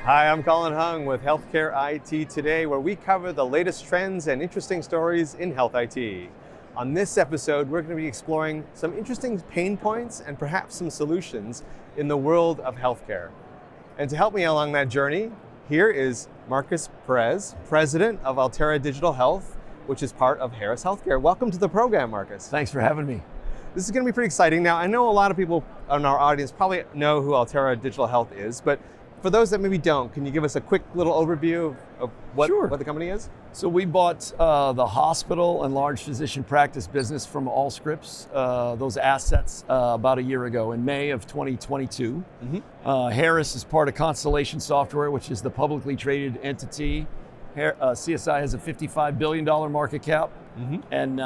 Hi, I'm Colin Hung with Healthcare IT Today, where we cover the latest trends and interesting stories in health IT. On this episode, we're going to be exploring some interesting pain points and perhaps some solutions in the world of healthcare. And to help me along that journey, here is Marcus Perez, president of Altera Digital Health, which is part of Harris Healthcare. Welcome to the program, Marcus. Thanks for having me. This is going to be pretty exciting. Now, I know a lot of people in our audience probably know who Altera Digital Health is, but for those that maybe don't, can you give us a quick little overview of what the company is? So we bought the hospital and large physician practice business from Allscripts, those assets about a year ago in May of 2022. Harris is part of Constellation Software, which is the publicly traded entity. CSI has a $55 billion market cap, and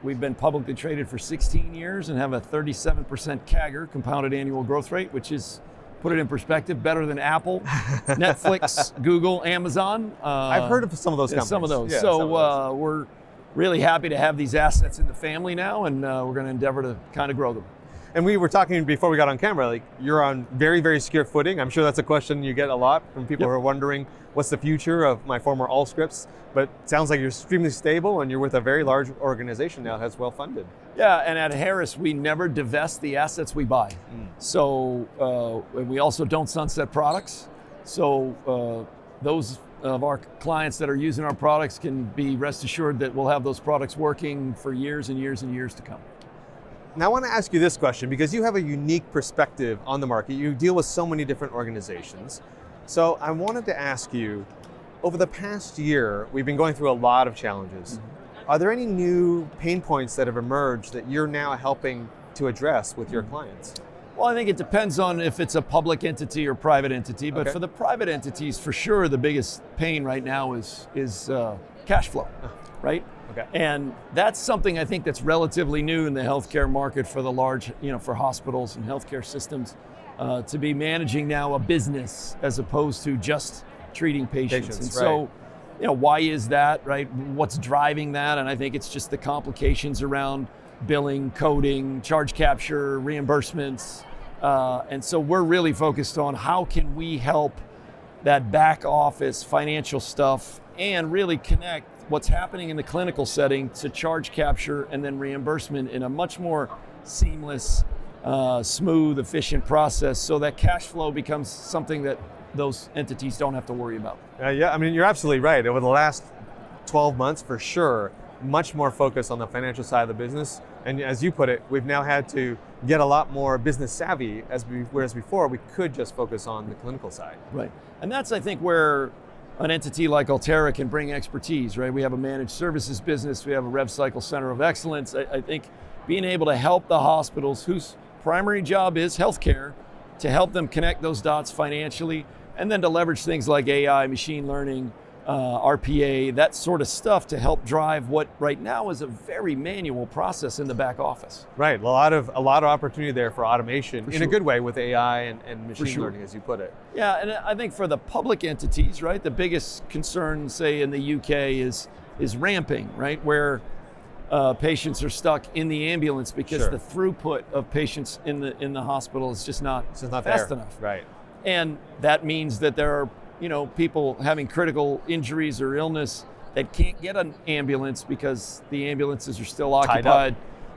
we've been publicly traded for 16 years and have a 37% CAGR, compounded annual growth rate, which is, put it in perspective, better than Apple, Netflix, Google, Amazon. I've heard of some of those companies. Some of those. Yeah, so we're really happy to have these assets in the family now, and we're going to endeavor to kind of grow them. And we were talking before we got on camera, like you're on very, very secure footing. I'm sure that's a question you get a lot from people who are wondering, what's the future of my former Allscripts? But it sounds like you're extremely stable and you're with a very large organization now that's well funded. Yeah, and at Harris, we never divest the assets we buy. So we also don't sunset products. So those of our clients that are using our products can be rest assured that we'll have those products working for years and years and years to come. Now I want to ask you this question because you have a unique perspective on the market. You deal with so many different organizations. So I wanted to ask you, over the past year, we've been going through a lot of challenges. Are there any new pain points that have emerged that you're now helping to address with your clients? Well, I think it depends on if it's a public entity or private entity, but for the private entities, for sure, the biggest pain right now is cash flow, right? Okay. And that's something I think that's relatively new in the healthcare market for the large, for hospitals and healthcare systems, to be managing now a business as opposed to just treating patients. And so, why is that, right? What's driving that? And I think it's just the complications around billing, coding, charge capture, reimbursements. And so we're really focused on how can we help that back office financial stuff and really connect what's happening in the clinical setting to charge capture and then reimbursement in a much more seamless, smooth, efficient process so that cash flow becomes something that those entities don't have to worry about. Yeah, I mean, you're absolutely right. Over the last 12 months, for sure, much more focus on the financial side of the business. And as you put it, we've now had to get a lot more business savvy, whereas before we could just focus on the clinical side. Right, and that's, I think, where an entity like Altera can bring expertise, right? We have a managed services business, we have a rev cycle center of excellence. I think being able to help the hospitals whose primary job is healthcare, to help them connect those dots financially, and then to leverage things like AI, machine learning, RPA, that sort of stuff to help drive what right now is a very manual process in the back office. Right, a lot of opportunity there for automation in a good way with AI and machine learning, as you put it. Yeah, and I think for the public entities, right, the biggest concern, say in the UK, is ramping, right, where patients are stuck in the ambulance because the throughput of patients in the hospital is just not fast enough. Right. And that means that there are people having critical injuries or illness that can't get an ambulance because the ambulances are still occupied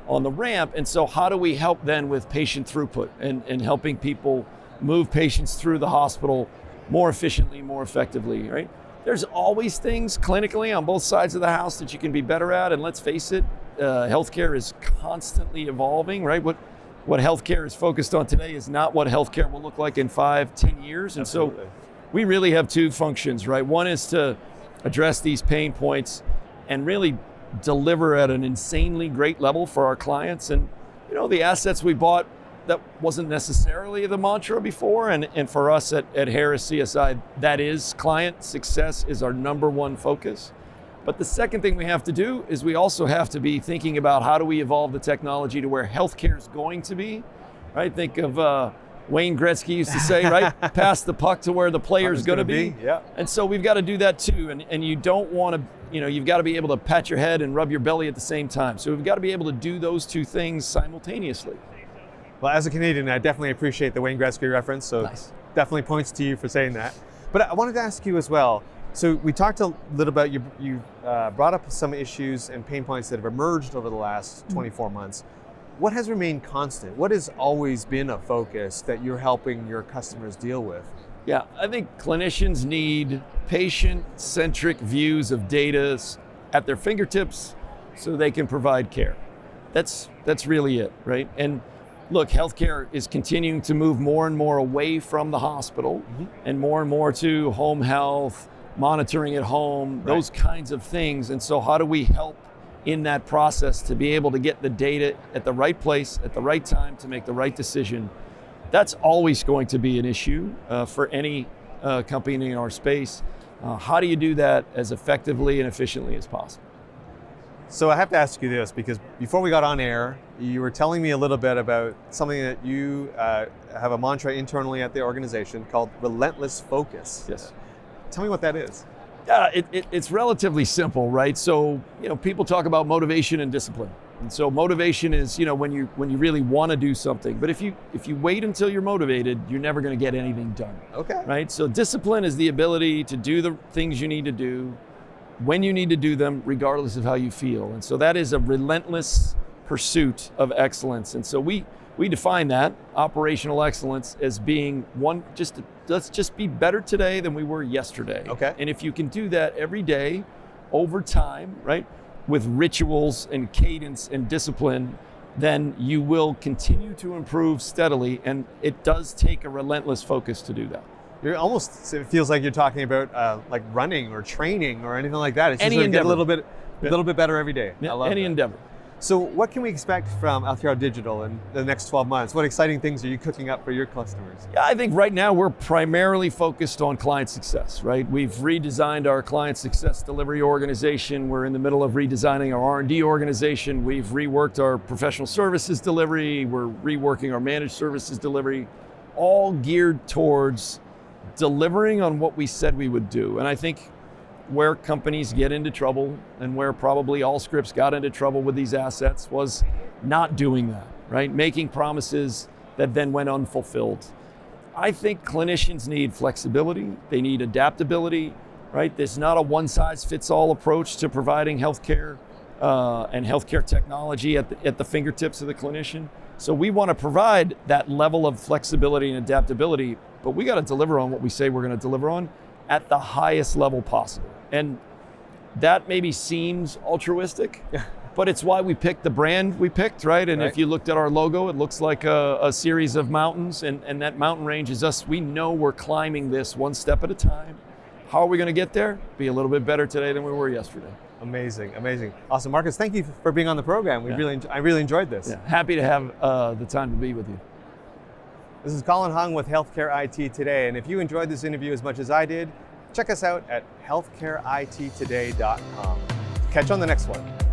on the ramp. And so how do we help then with patient throughput and helping people move patients through the hospital more efficiently, more effectively, right? There's always things clinically on both sides of the house that you can be better at. And let's face it, healthcare is constantly evolving, right? What healthcare is focused on today is not what healthcare will look like in 5-10 years. And so we really have two functions, right? One is to address these pain points and really deliver at an insanely great level for our clients. And the assets we bought, that wasn't necessarily the mantra before. And for us at Harris CSI, that is client success is our number one focus. But the second thing we have to do is we also have to be thinking about how do we evolve the technology to where healthcare is going to be, right? Think of Wayne Gretzky used to say, right? Pass the puck to where the player's going to be. Yeah. And so we've got to do that too. And you don't want to, you've got to be able to pat your head and rub your belly at the same time. So we've got to be able to do those two things simultaneously. Well, as a Canadian, I definitely appreciate the Wayne Gretzky reference. So nice. Definitely points to you for saying that. But I wanted to ask you as well. So we talked a little about, you brought up some issues and pain points that have emerged over the last 24 months. What has remained constant? What has always been a focus that you're helping your customers deal with? Yeah, I think clinicians need patient-centric views of data at their fingertips so they can provide care. That's really it, right? And look, healthcare is continuing to move more and more away from the hospital and more to home health, monitoring at home, those kinds of things. And so how do we help in that process to be able to get the data at the right place, at the right time to make the right decision? That's always going to be an issue for any company in our space. How do you do that as effectively and efficiently as possible? So I have to ask you this, because before we got on air, you were telling me a little bit about something that you have a mantra internally at the organization called Relentless Focus. Yes. Tell me what that is. Yeah, it's relatively simple, right? So, people talk about motivation and discipline. And so motivation is, when you really want to do something. But if you wait until you're motivated, you're never going to get anything done. Okay. Right? So discipline is the ability to do the things you need to do when you need to do them, regardless of how you feel. And so that is a relentless pursuit of excellence. And so we define that operational excellence as being let's just be better today than we were yesterday. Okay. And if you can do that every day over time, right, with rituals and cadence and discipline, then you will continue to improve steadily. And it does take a relentless focus to do that. It feels like you're talking about like running or training or anything like that. It's just Any get a endeavor. little bit better every day. Yeah, I love any that. endeavor. So what can we expect from Altera Digital in the next 12 months? What exciting things are you cooking up for your customers? Yeah, I think right now we're primarily focused on client success, right? We've redesigned our client success delivery organization. We're in the middle of redesigning our R&D organization. We've reworked our professional services delivery. We're reworking our managed services delivery, all geared towards delivering on what we said we would do. And I think where companies get into trouble and where probably Allscripts got into trouble with these assets was not doing that, right? Making promises that then went unfulfilled. I think clinicians need flexibility, they need adaptability, right? There's not a one-size-fits-all approach to providing healthcare and healthcare technology at the fingertips of the clinician. So we want to provide that level of flexibility and adaptability, but we got to deliver on what we say we're going to deliver on at the highest level possible. And that maybe seems altruistic, but it's why we picked the brand we picked, right? And if you looked at our logo, it looks like a series of mountains, and that mountain range is us. We know we're climbing this one step at a time. How are we going to get there? Be a little bit better today than we were yesterday. Amazing, amazing. Awesome. Marcus, thank you for being on the program. I really enjoyed this. Yeah. Happy to have the time to be with you. This is Colin Hung with Healthcare IT Today, and if you enjoyed this interview as much as I did, check us out at healthcareittoday.com. Catch you on the next one.